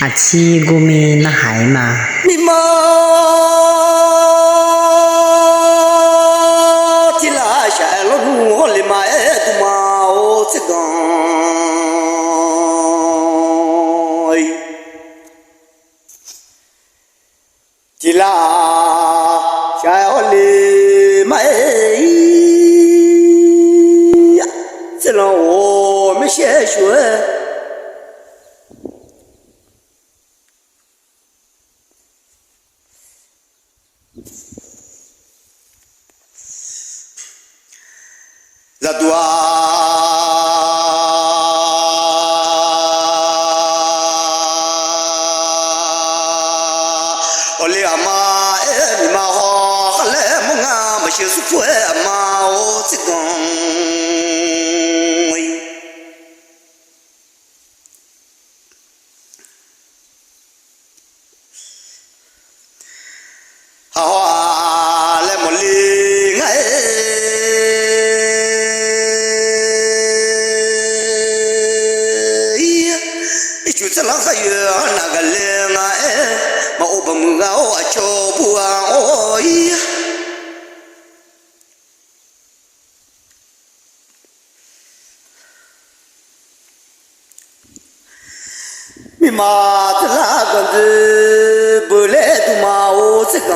阿七姑咪那海嘛，你妈提拉下了路，你妈哎杜妈我这个，提拉下了你妈哎，这让我们先学。Zadua Oli ama ni ma ho khale munga ma shi su fu ma o tsigon ha ha le mo li ngai这啷个月那个灵啊哎，嘛我不木啊我就不啊哦咦，你妈这那个子不来都嘛我这个。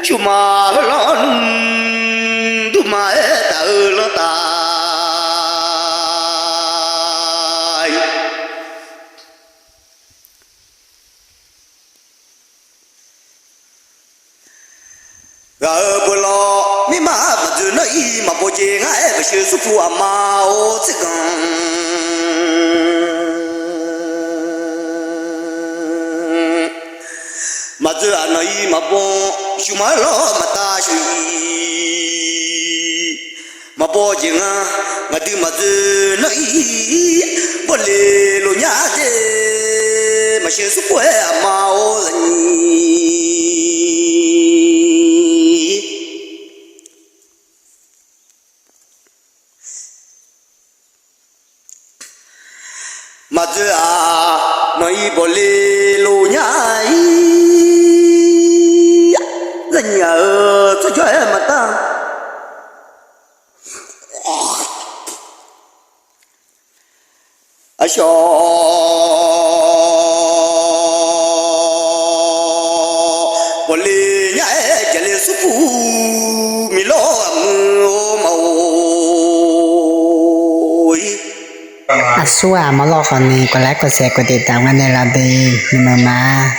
Cuma lon cuma tahu letai gak pulau ni mah baju nai mah boceng ai bersih suku amau cikang maju anai mah bon cuma lo mata shui mabo jenga ngadu maju nai boleh lo nyade masih suku amau ni maju nai boleh lo nyai nhờ cho em mà ta ở chỗ bồ lê nhảy cái lê su phu mi lo màu à xua mà lo còn này có lẽ có sẽ có thể tạo cái này là đi nhưng mà